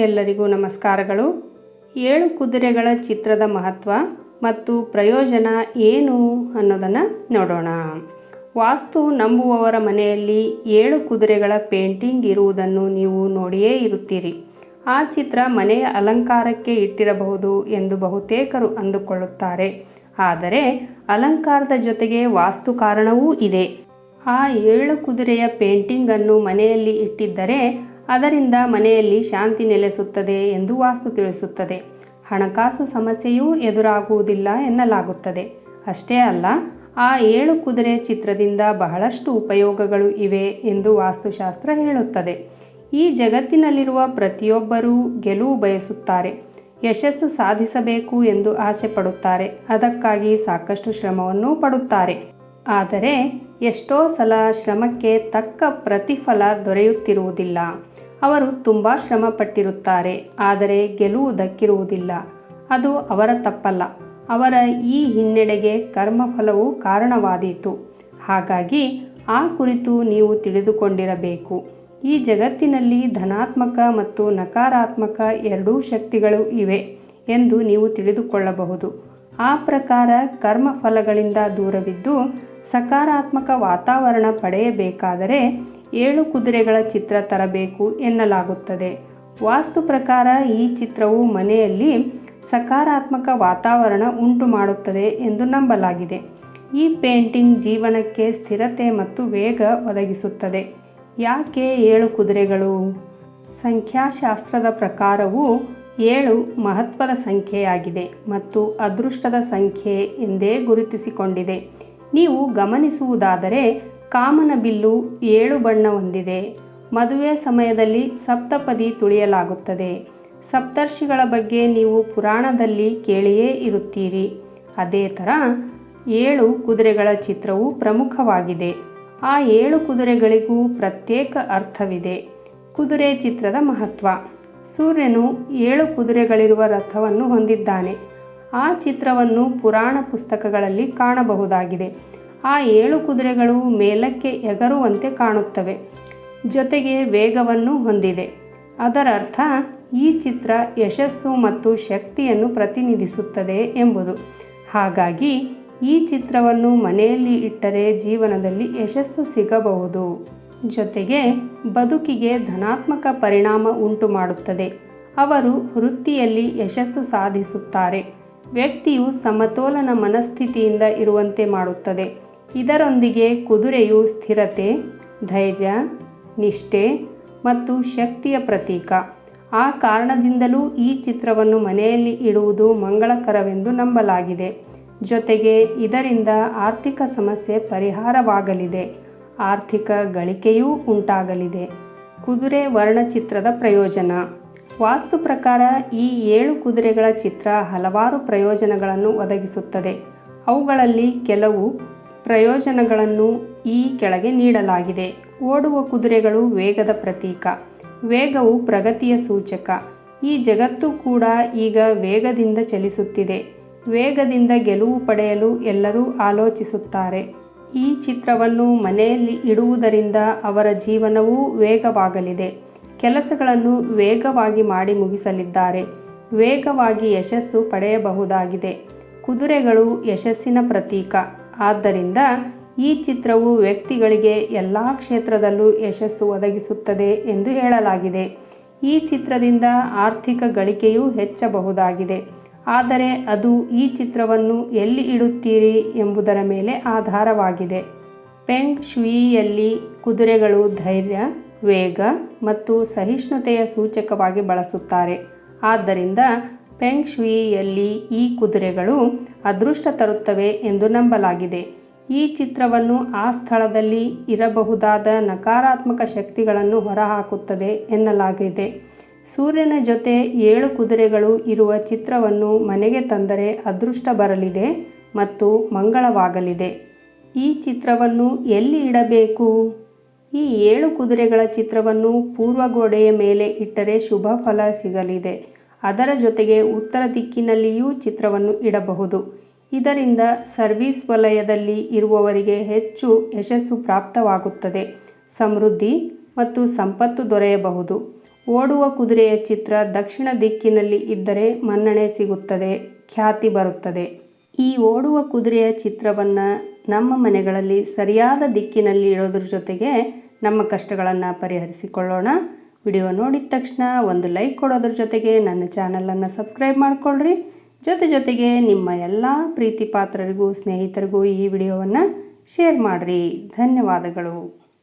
ಎಲ್ಲರಿಗೂ ನಮಸ್ಕಾರಗಳು. 7 ಕುದುರೆಗಳ ಚಿತ್ರದ ಮಹತ್ವ ಮತ್ತು ಪ್ರಯೋಜನ ಏನು ಅನ್ನೋದನ್ನು ನೋಡೋಣ. ವಾಸ್ತು ನಂಬುವವರ ಮನೆಯಲ್ಲಿ 7 ಕುದುರೆಗಳ ಪೇಂಟಿಂಗ್ ಇರುವುದನ್ನು ನೀವು ನೋಡಿಯೇ ಇರುತ್ತೀರಿ. ಆ ಚಿತ್ರ ಮನೆಯ ಅಲಂಕಾರಕ್ಕೆ ಇಟ್ಟಿರಬಹುದು ಎಂದು ಬಹುತೇಕರು ಅಂದುಕೊಳ್ಳುತ್ತಾರೆ. ಆದರೆ ಅಲಂಕಾರದ ಜೊತೆಗೆ ವಾಸ್ತು ಕಾರಣವೂ ಇದೆ. ಆ 7 ಕುದುರೆಯ ಪೇಂಟಿಂಗನ್ನು ಮನೆಯಲ್ಲಿ ಇಟ್ಟಿದ್ದರೆ ಅದರಿಂದ ಮನೆಯಲ್ಲಿ ಶಾಂತಿ ನೆಲೆಸುತ್ತದೆ ಎಂದು ವಾಸ್ತು ತಿಳಿಸುತ್ತದೆ. ಹಣಕಾಸು ಸಮಸ್ಯೆಯೂ ಎದುರಾಗುವುದಿಲ್ಲ ಎನ್ನಲಾಗುತ್ತದೆ. ಅಷ್ಟೇ ಅಲ್ಲ, ಆ 7 ಕುದುರೆ ಚಿತ್ರದಿಂದ ಬಹಳಷ್ಟು ಉಪಯೋಗಗಳು ಇವೆ ಎಂದು ವಾಸ್ತುಶಾಸ್ತ್ರ ಹೇಳುತ್ತದೆ. ಈ ಜಗತ್ತಿನಲ್ಲಿರುವ ಪ್ರತಿಯೊಬ್ಬರೂ ಗೆಲುವು ಬಯಸುತ್ತಾರೆ, ಯಶಸ್ಸು ಸಾಧಿಸಬೇಕು ಎಂದು ಆಸೆ ಪಡುತ್ತಾರೆ. ಅದಕ್ಕಾಗಿ ಸಾಕಷ್ಟು ಶ್ರಮವನ್ನು ಪಡುತ್ತಾರೆ. ಆದರೆ ಎಷ್ಟೋ ಸಲ ಶ್ರಮಕ್ಕೆ ತಕ್ಕ ಪ್ರತಿಫಲ ದೊರೆಯುತ್ತಿರುವುದಿಲ್ಲ. ಅವರು ತುಂಬ ಶ್ರಮ ಪಟ್ಟಿರುತ್ತಾರೆ, ಆದರೆ ಗೆಲುವು ದಕ್ಕಿರುವುದಿಲ್ಲ. ಅದು ಅವರ ತಪ್ಪಲ್ಲ. ಅವರ ಈ ಹಿನ್ನಡೆಗೆ ಕರ್ಮಫಲವು ಕಾರಣವಾದೀತು. ಹಾಗಾಗಿ ಆ ಕುರಿತು ನೀವು ತಿಳಿದುಕೊಂಡಿರಬೇಕು. ಈ ಜಗತ್ತಿನಲ್ಲಿ ಧನಾತ್ಮಕ ಮತ್ತು ನಕಾರಾತ್ಮಕ ಎರಡೂ ಶಕ್ತಿಗಳು ಇವೆ ಎಂದು ನೀವು ತಿಳಿದುಕೊಳ್ಳಬಹುದು. ಆ ಪ್ರಕಾರ ಕರ್ಮಫಲಗಳಿಂದ ದೂರವಿದ್ದು ಸಕಾರಾತ್ಮಕ ವಾತಾವರಣ ಪಡೆಯಬೇಕಾದರೆ 7 ಕುದುರೆಗಳ ಚಿತ್ರ ತರಬೇಕು ಎನ್ನಲಾಗುತ್ತದೆ. ವಾಸ್ತು ಪ್ರಕಾರ ಈ ಚಿತ್ರವು ಮನೆಯಲ್ಲಿ ಸಕಾರಾತ್ಮಕ ವಾತಾವರಣ ಉಂಟು ಮಾಡುತ್ತದೆ ಎಂದು ನಂಬಲಾಗಿದೆ. ಈ ಪೇಂಟಿಂಗ್ ಜೀವನಕ್ಕೆ ಸ್ಥಿರತೆ ಮತ್ತು ವೇಗ ಒದಗಿಸುತ್ತದೆ. ಯಾಕೆ 7 ಕುದುರೆಗಳು? ಸಂಖ್ಯಾಶಾಸ್ತ್ರದ ಪ್ರಕಾರವು 7 ಮಹತ್ವದ ಸಂಖ್ಯೆಯಾಗಿದೆ ಮತ್ತು ಅದೃಷ್ಟದ ಸಂಖ್ಯೆ ಎಂದೇ ಗುರುತಿಸಿಕೊಂಡಿದೆ. ನೀವು ಗಮನಿಸುವುದಾದರೆ ಕಾಮನಬಿಲ್ಲು 7 ಬಣ್ಣ ಹೊಂದಿದೆ. ಮದುವೆ ಸಮಯದಲ್ಲಿ ಸಪ್ತಪದಿ ತುಳಿಯಲಾಗುತ್ತದೆ. ಸಪ್ತರ್ಷಿಗಳ ಬಗ್ಗೆ ನೀವು ಪುರಾಣದಲ್ಲಿ ಕೇಳಿಯೇ ಇರುತ್ತೀರಿ. ಅದೇ ಥರ 7 ಕುದುರೆಗಳ ಚಿತ್ರವು ಪ್ರಮುಖವಾಗಿದೆ. ಆ 7 ಕುದುರೆಗಳಿಗೂ ಪ್ರತ್ಯೇಕ ಅರ್ಥವಿದೆ. ಕುದುರೆ ಚಿತ್ರದ ಮಹತ್ವ. ಸೂರ್ಯನು 7 ಕುದುರೆಗಳಿರುವ ರಥವನ್ನು ಹೊಂದಿದ್ದಾನೆ. ಆ ಚಿತ್ರವನ್ನು ಪುರಾಣ ಪುಸ್ತಕಗಳಲ್ಲಿ ಕಾಣಬಹುದಾಗಿದೆ. ಆ 7 ಕುದುರೆಗಳು ಮೇಲಕ್ಕೆ ಎಗರುವಂತೆ ಕಾಣುತ್ತವೆ, ಜೊತೆಗೆ ವೇಗವನ್ನು ಹೊಂದಿದೆ. ಅದರರ್ಥ ಈ ಚಿತ್ರ ಯಶಸ್ಸು ಮತ್ತು ಶಕ್ತಿಯನ್ನು ಪ್ರತಿನಿಧಿಸುತ್ತದೆ ಎಂಬುದು. ಹಾಗಾಗಿ ಈ ಚಿತ್ರವನ್ನು ಮನೆಯಲ್ಲಿ ಇಟ್ಟರೆ ಜೀವನದಲ್ಲಿ ಯಶಸ್ಸು ಸಿಗಬಹುದು. ಜೊತೆಗೆ ಬದುಕಿಗೆ ಧನಾತ್ಮಕ ಪರಿಣಾಮ ಉಂಟು ಮಾಡುತ್ತದೆ. ಅವರು ವೃತ್ತಿಯಲ್ಲಿ ಯಶಸ್ಸು ಸಾಧಿಸುತ್ತಾರೆ. ವ್ಯಕ್ತಿಯು ಸಮತೋಲನ ಮನಸ್ಥಿತಿಯಿಂದ ಇರುವಂತೆ ಮಾಡುತ್ತದೆ. ಇದರೊಂದಿಗೆ ಕುದುರೆಯು ಸ್ಥಿರತೆ, ಧೈರ್ಯ, ನಿಷ್ಠೆ ಮತ್ತು ಶಕ್ತಿಯ ಪ್ರತೀಕ. ಆ ಕಾರಣದಿಂದಲೂ ಈ ಚಿತ್ರವನ್ನು ಮನೆಯಲ್ಲಿ ಇಡುವುದು ಮಂಗಳಕರವೆಂದು ನಂಬಲಾಗಿದೆ. ಜೊತೆಗೆ ಇದರಿಂದ ಆರ್ಥಿಕ ಸಮಸ್ಯೆ ಪರಿಹಾರವಾಗಲಿದೆ, ಆರ್ಥಿಕ ಗಳಿಕೆಯೂ ಉಂಟಾಗಲಿದೆ. ಕುದುರೆ ವರ್ಣಚಿತ್ರದ ಪ್ರಯೋಜನ. ವಾಸ್ತು ಪ್ರಕಾರ ಈ 7 ಕುದುರೆಗಳ ಚಿತ್ರ ಹಲವಾರು ಪ್ರಯೋಜನಗಳನ್ನು ಒದಗಿಸುತ್ತದೆ. ಅವುಗಳಲ್ಲಿ ಕೆಲವು ಪ್ರಯೋಜನಗಳನ್ನು ಈ ಕೆಳಗೆ ನೀಡಲಾಗಿದೆ. ಓಡುವ ಕುದುರೆಗಳು ವೇಗದ ಪ್ರತೀಕ. ವೇಗವು ಪ್ರಗತಿಯ ಸೂಚಕ. ಈ ಜಗತ್ತು ಕೂಡ ಈಗ ವೇಗದಿಂದ ಚಲಿಸುತ್ತಿದೆ. ವೇಗದಿಂದ ಗೆಲುವು ಪಡೆಯಲು ಎಲ್ಲರೂ ಆಲೋಚಿಸುತ್ತಾರೆ. ಈ ಚಿತ್ರವನ್ನು ಮನೆಯಲ್ಲಿ ಇಡುವುದರಿಂದ ಅವರ ಜೀವನವೂ ವೇಗವಾಗಲಿದೆ. ಕೆಲಸಗಳನ್ನು ವೇಗವಾಗಿ ಮಾಡಿ ಮುಗಿಸಲಿದ್ದಾರೆ. ವೇಗವಾಗಿ ಯಶಸ್ಸು ಪಡೆಯಬಹುದಾಗಿದೆ. ಕುದುರೆಗಳು ಯಶಸ್ಸಿನ ಪ್ರತೀಕ. ಆದ್ದರಿಂದ ಈ ಚಿತ್ರವು ವ್ಯಕ್ತಿಗಳಿಗೆ ಎಲ್ಲ ಕ್ಷೇತ್ರದಲ್ಲೂ ಯಶಸ್ಸು ಒದಗಿಸುತ್ತದೆ ಎಂದು ಹೇಳಲಾಗಿದೆ. ಈ ಚಿತ್ರದಿಂದ ಆರ್ಥಿಕ ಗಳಿಕೆಯೂ ಹೆಚ್ಚಬಹುದಾಗಿದೆ. ಆದರೆ ಅದು ಈ ಚಿತ್ರವನ್ನು ಎಲ್ಲಿ ಇಡುತ್ತೀರಿ ಎಂಬುದರ ಮೇಲೆ ಆಧಾರವಾಗಿದೆ. ಫೆಂಗ್ ಶೂಯಿಯಲ್ಲಿ ಕುದುರೆಗಳು ಧೈರ್ಯ, ವೇಗ ಮತ್ತು ಸಹಿಷ್ಣುತೆಯ ಸೂಚಕವಾಗಿ ಬಳಸುತ್ತಾರೆ. ಆದ್ದರಿಂದ ಫೆಂಗ್ ಶೂಯಿಯಲ್ಲಿ ಈ ಕುದುರೆಗಳು ಅದೃಷ್ಟ ತರುತ್ತವೆ ಎಂದು ನಂಬಲಾಗಿದೆ. ಈ ಚಿತ್ರವನ್ನು ಆ ಸ್ಥಳದಲ್ಲಿ ಇರಬಹುದಾದ ನಕಾರಾತ್ಮಕ ಶಕ್ತಿಗಳನ್ನು ಹೊರಹಾಕುತ್ತದೆ ಎನ್ನಲಾಗಿದೆ. ಸೂರ್ಯನ ಜೊತೆ 7 ಕುದುರೆಗಳು ಇರುವ ಚಿತ್ರವನ್ನು ಮನೆಗೆ ತಂದರೆ ಅದೃಷ್ಟ ಬರಲಿದೆ ಮತ್ತು ಮಂಗಳವಾಗಲಿದೆ. ಈ ಚಿತ್ರವನ್ನು ಎಲ್ಲಿ ಇಡಬೇಕು? ಈ 7 ಕುದುರೆಗಳ ಚಿತ್ರವನ್ನು ಪೂರ್ವ ಗೋಡೆಯ ಮೇಲೆ ಇಟ್ಟರೆ ಶುಭ ಫಲ ಸಿಗಲಿದೆ. ಅದರ ಜೊತೆಗೆ ಉತ್ತರ ದಿಕ್ಕಿನಲ್ಲಿಯೂ ಚಿತ್ರವನ್ನು ಇಡಬಹುದು. ಇದರಿಂದ ಸರ್ವಿಸ್ ವಲಯದಲ್ಲಿ ಇರುವವರಿಗೆ ಹೆಚ್ಚು ಯಶಸ್ಸು ಪ್ರಾಪ್ತವಾಗುತ್ತದೆ. ಸಮೃದ್ಧಿ ಮತ್ತು ಸಂಪತ್ತು ದೊರೆಯಬಹುದು. ಓಡುವ ಕುದುರೆಯ ಚಿತ್ರ ದಕ್ಷಿಣ ದಿಕ್ಕಿನಲ್ಲಿ ಇದ್ದರೆ ಮನ್ನಣೆ ಸಿಗುತ್ತದೆ, ಖ್ಯಾತಿ ಬರುತ್ತದೆ. ಈ ಓಡುವ ಕುದುರೆಯ ಚಿತ್ರವನ್ನು ನಮ್ಮ ಮನೆಗಳಲ್ಲಿ ಸರಿಯಾದ ದಿಕ್ಕಿನಲ್ಲಿ ಇಡೋದ್ರ ಜೊತೆಗೆ ನಮ್ಮ ಕಷ್ಟಗಳನ್ನು ಪರಿಹರಿಸಿಕೊಳ್ಳೋಣ. ವಿಡಿಯೋ ನೋಡಿದ ತಕ್ಷಣ ಒಂದು ಲೈಕ್ ಕೊಡೋದ್ರ ಜೊತೆಗೆ ನನ್ನ ಚಾನಲನ್ನು ಸಬ್ಸ್ಕ್ರೈಬ್ ಮಾಡಿಕೊಳ್ಳ್ರಿ. ಜೊತೆಗೆ ನಿಮ್ಮ ಎಲ್ಲ ಪ್ರೀತಿ ಪಾತ್ರರಿಗೂ ಸ್ನೇಹಿತರಿಗೂ ಈ ವಿಡಿಯೋವನ್ನು ಶೇರ್ ಮಾಡಿರಿ. ಧನ್ಯವಾದಗಳು.